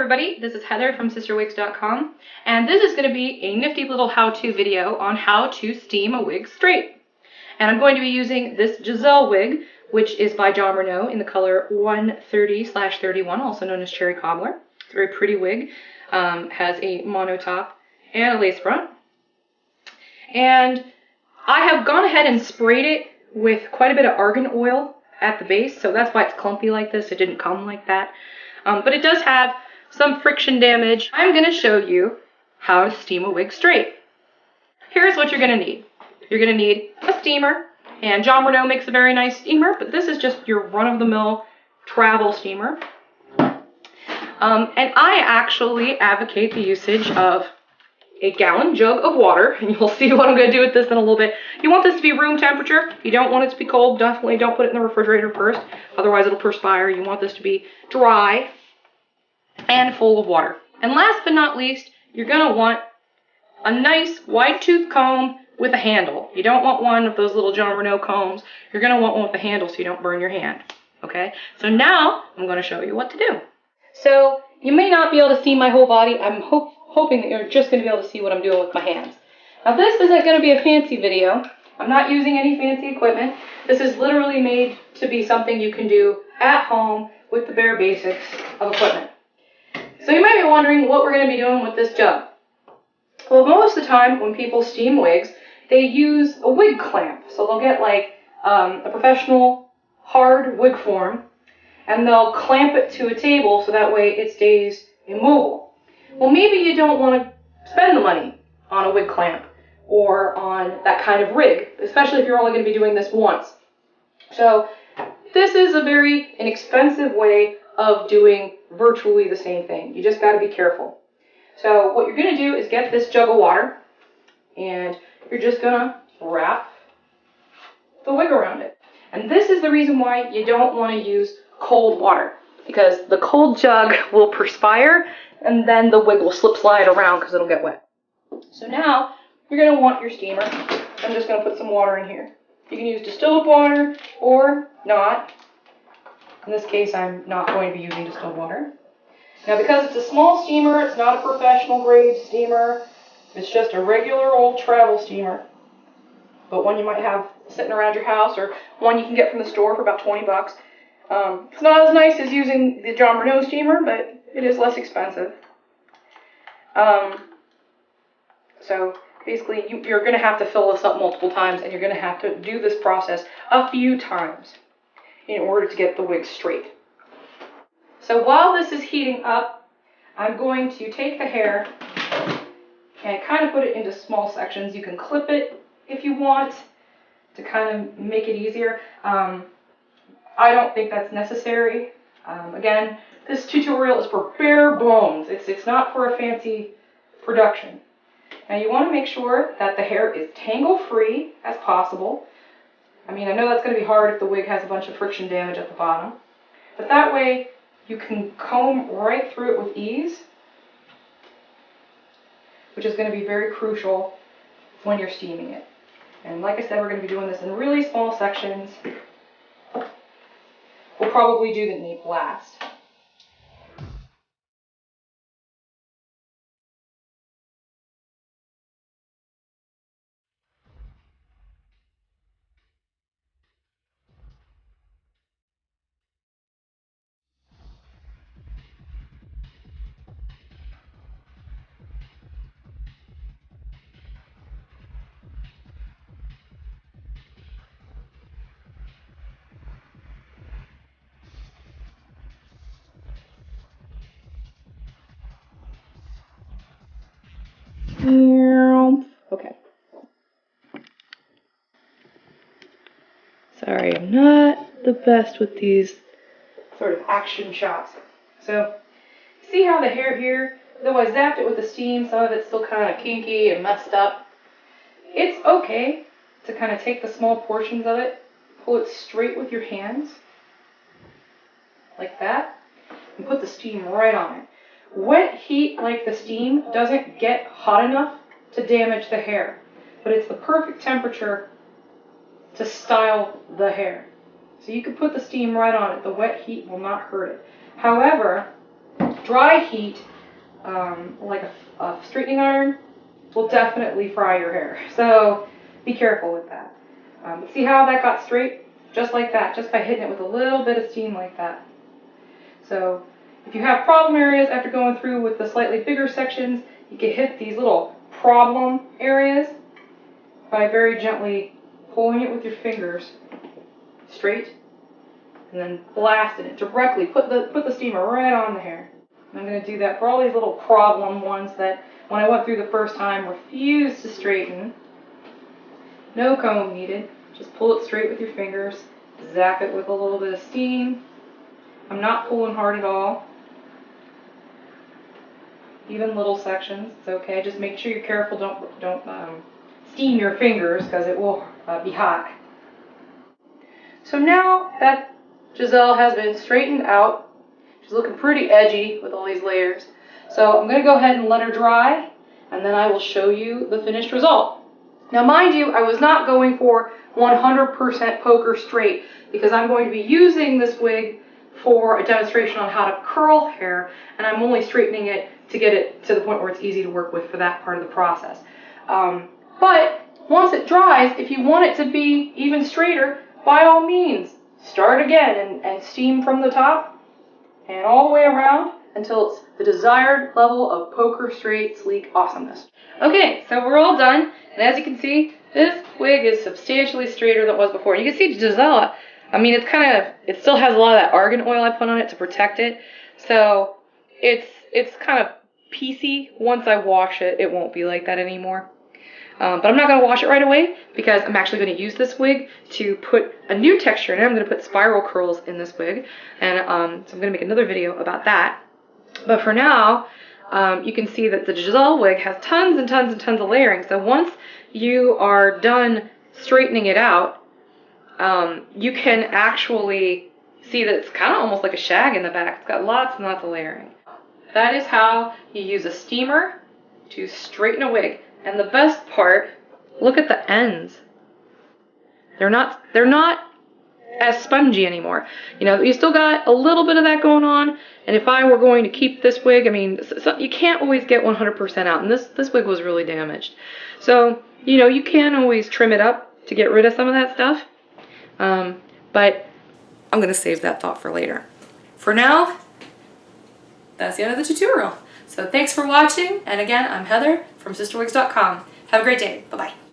everybody, this is Heather from sisterwigs.com, and this is going to be a nifty little how-to video on how to steam a wig straight. And I'm going to be using this Giselle wig, which is by Jon Renau in the color 130/31, also known as Cherry Cobbler. It's a very pretty wig, has a mono top and a lace front. And I have gone ahead and sprayed it with quite a bit of argan oil at the base, so that's why it's clumpy like this. It didn't come like that. But it does have some friction damage. I'm going to show you how to steam a wig straight. Here's what you're going to need. You're going to need a steamer, and Jon Renau makes a very nice steamer, but this is just your run-of-the-mill travel steamer. And I actually advocate the usage of a gallon jug of water, and you'll see what I'm going to do with this in a little bit. You want this to be room temperature. You don't want it to be cold. Definitely don't put it in the refrigerator first, otherwise it'll perspire. You want this to be dry and full of water. And last but not least, you're going to want a nice wide tooth comb with a handle. You don't want one of those little Jon Renau combs. You're going to want one with a handle so you don't burn your hand. Okay, so now I'm going to show you what to do. So you may not be able to see my whole body. I'm hoping that you're just going to be able to see what I'm doing with my hands. Now this isn't going to be a fancy video. I'm not using any fancy equipment. This is literally made to be something you can do at home with the bare basics of equipment. So you might be wondering what we're going to be doing with this jug. Well, most of the time when people steam wigs, they use a wig clamp. So they'll get like a professional hard wig form, and they'll clamp it to a table so that way it stays immobile. Well, maybe you don't want to spend the money on a wig clamp or on that kind of rig, especially if you're only going to be doing this once. So this is a very inexpensive way of doing virtually the same thing. You just got to be careful. So what you're going to do is get this jug of water, and you're just going to wrap the wig around it. And this is the reason why you don't want to use cold water, because the cold jug will perspire and then the wig will slip slide around because it'll get wet. So now you're going to want your steamer. I'm just going to put some water in here. You can use distilled water or not. In this case, I'm not going to be using distilled water. Now, because it's a small steamer, it's not a professional grade steamer. It's just a regular old travel steamer, but one you might have sitting around your house, or one you can get from the store for about 20 bucks. It's not as nice as using the Jon Renau steamer, but it is less expensive. So basically, you're going to have to fill this up multiple times, and you're going to have to do this process a few times in order to get the wig straight. So while this is heating up, I'm going to take the hair and kind of put it into small sections. You can clip it if you want to kind of make it easier. I don't think that's necessary. Again, this tutorial is for bare bones. It's not for a fancy production. Now you want to make sure that the hair is tangle-free as possible. I mean, I know that's going to be hard if the wig has a bunch of friction damage at the bottom, but that way you can comb right through it with ease, which is going to be very crucial when you're steaming it. And like I said, we're going to be doing this in really small sections. We'll probably do the nape last. Okay. Sorry, I'm not the best with these sort of action shots. So, see how the hair here, though I zapped it with the steam, some of it's still kind of kinky and messed up. It's okay to kind of take the small portions of it, pull it straight with your hands, like that, and put the steam right on it. Wet heat like the steam doesn't get hot enough to damage the hair, but it's the perfect temperature to style the hair. So you can put the steam right on it. The wet heat will not hurt it. However, dry heat, like a straightening iron, will definitely fry your hair. So be careful with that. See how that got straight? Just like that, just by hitting it with a little bit of steam like that. So if you have problem areas after going through with the slightly bigger sections, you can hit these little problem areas by very gently pulling it with your fingers straight and then blasting it directly. Put the steamer right on the hair. And I'm going to do that for all these little problem ones that when I went through the first time refused to straighten. No comb needed. Just pull it straight with your fingers. Zap it with a little bit of steam. I'm not pulling hard at all. Even little sections, it's okay. Just make sure you're careful. Don't steam your fingers because it will be hot. So now that Giselle has been straightened out, she's looking pretty edgy with all these layers. So I'm going to go ahead and let her dry, and then I will show you the finished result. Now mind you, I was not going for 100% poker straight because I'm going to be using this wig for a demonstration on how to curl hair, and I'm only straightening it to get it to the point where it's easy to work with for that part of the process. But once it dries, if you want it to be even straighter, by all means, start again and steam from the top and all the way around until it's the desired level of poker straight, sleek awesomeness. Okay, so we're all done, and as you can see, this wig is substantially straighter than it was before. You can see Giselle, I mean, it still has a lot of that argan oil I put on it to protect it, so it's kind of piecey. Once I wash it, it won't be like that anymore. But I'm not going to wash it right away because I'm actually going to use this wig to put a new texture in it. I'm going to put spiral curls in this wig, and so I'm going to make another video about that. But for now, you can see that the Giselle wig has tons and tons and tons of layering. So once you are done straightening it out, you can actually see that it's kind of almost like a shag in the back. It's got lots and lots of layering. That is how you use a steamer to straighten a wig. And the best part, look at the ends. They're not as spongy anymore. You know, you still got a little bit of that going on. And if I were going to keep this wig, I mean, you can't always get 100% out. And this wig was really damaged. So, you know, you can always trim it up to get rid of some of that stuff. But I'm going to save that thought for later. For now, that's the end of the tutorial. So thanks for watching. And again, I'm Heather from sisterwigs.com. Have a great day. Bye-bye.